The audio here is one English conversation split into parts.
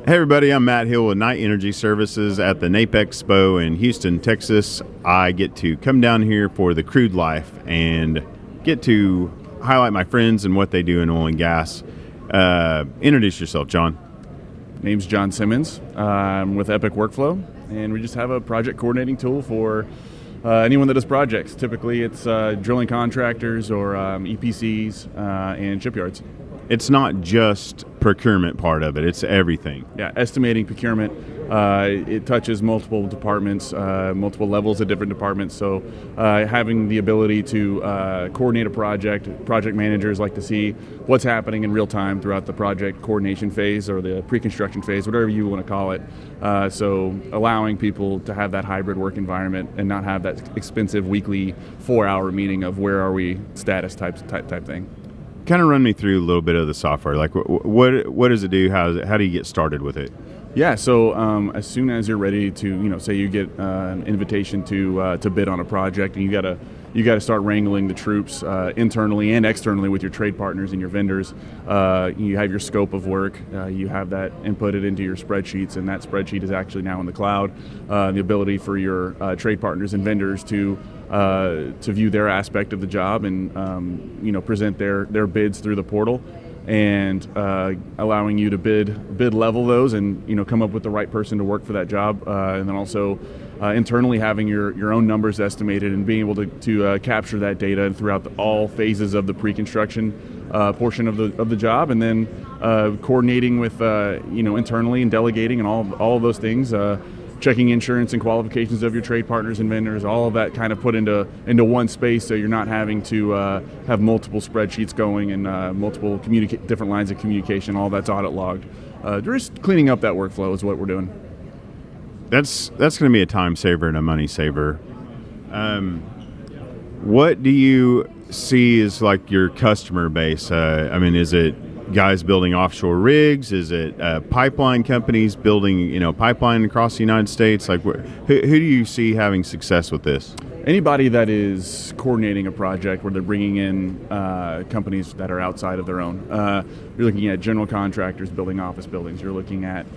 Hey everybody, I'm Matt Hill with Night Energy Services at the NAPE Expo in Houston, Texas. I get to come down here for the Crude life and get to highlight my friends and what they do in oil and gas. Introduce yourself, John. Name's John Simmons. I'm with Epic Workflow, and we just have a project coordinating tool for anyone that does projects. Typically it's drilling contractors or EPCs and shipyards. It's not just procurement part of it, it's everything. Yeah, estimating, procurement, it touches multiple departments, multiple levels of different departments. So having the ability to coordinate a project managers like to see what's happening in real time throughout the project coordination phase or the pre-construction phase, whatever you want to call it. So allowing people to have that hybrid work environment and not have that expensive weekly 4-hour meeting of where are we status type thing. Kind of run me through a little bit of the software. Like, what does it do? How do you get started with it? Yeah, so as soon as you're ready to, say you get an invitation to bid on a project, and you got to start wrangling the troops internally and externally with your trade partners and your vendors. You have your scope of work. You have that inputted into your spreadsheets, and that spreadsheet is actually now in the cloud. The ability for your trade partners and vendors to view their aspect of the job and present their bids through the portal, and allowing you to bid level those and come up with the right person to work for that job, and then also internally having your own numbers estimated and being able to capture that data throughout all phases of the pre-construction portion of the job, and then coordinating with internally and delegating and all of those things. Checking insurance and qualifications of your trade partners and vendors, all of that kind of put into one space, so you're not having to have multiple spreadsheets going and multiple different lines of communication. All that's audit logged. Just cleaning up that workflow is what we're doing. That's going to be a time saver and a money saver. What do you see as like your customer base? Is it guys building offshore rigs? Is it pipeline companies building, pipeline across the United States? Like, who do you see having success with this? Anybody that is coordinating a project where they're bringing in companies that are outside of their own. You're looking at general contractors building office buildings. You're looking at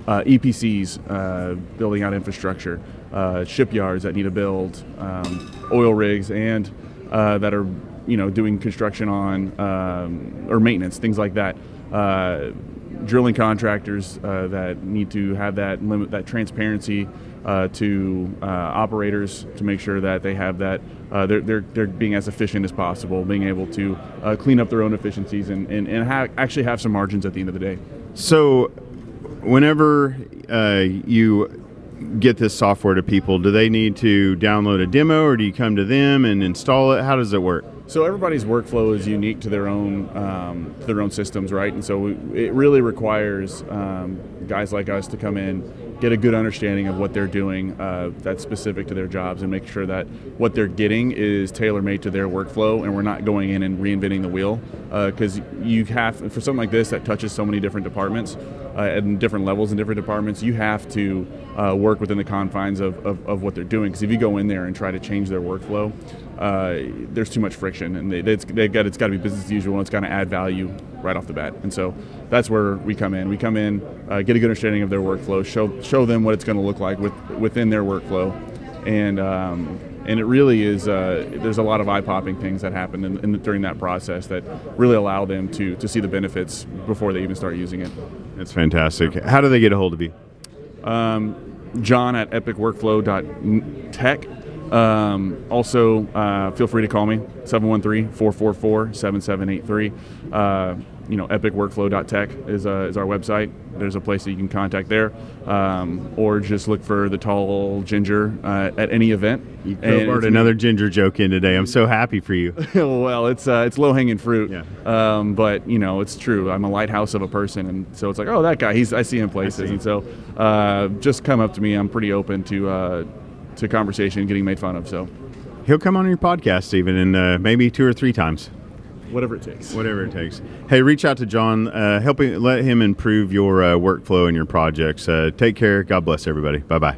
EPCs building out infrastructure, shipyards that need to build oil rigs, and that are doing construction on or maintenance, things like that. Drilling contractors that need to have that transparency to operators to make sure that they have that they're being as efficient as possible, being able to clean up their own efficiencies and actually have some margins at the end of the day. So whenever you get this software to people, do they need to download a demo, or do you come to them and install it? How does it work? So everybody's workflow is unique to their own systems, right? And so it really requires guys like us to come in, get a good understanding of what they're doing that's specific to their jobs, and make sure that what they're getting is tailor-made to their workflow, and we're not going in and reinventing the wheel. Because you have, for something like this that touches so many different departments and different levels in different departments, you have to work within the confines of what they're doing. Because if you go in there and try to change their workflow, there's too much friction, and it's got to be business as usual, and it's got to add value right off the bat. And so that's where we come in. We come in, get a good understanding of their workflow, show them what it's going to look like within their workflow, and it really is. There's a lot of eye-popping things that happen during that process that really allow them to see the benefits before they even start using it. That's fantastic. How do they get a hold of you? John at epicworkflow.tech. Also, feel free to call me, 713-444-7783. Epicworkflow.tech is our website. There's a place that you can contact there, or just look for the tall ginger at any event. You crowbarred another ginger joke in today. I'm so happy for you. Well, it's low-hanging fruit, yeah. But it's true. I'm a lighthouse of a person, and so it's like, oh, that guy. I see him places, and so just come up to me. I'm pretty open to conversation, getting made fun of. So he'll come on your podcast even, and maybe 2 or 3 times. Whatever it takes. Whatever it takes. Hey, reach out to John. Let him improve your workflow and your projects. Take care. God bless everybody. Bye-bye.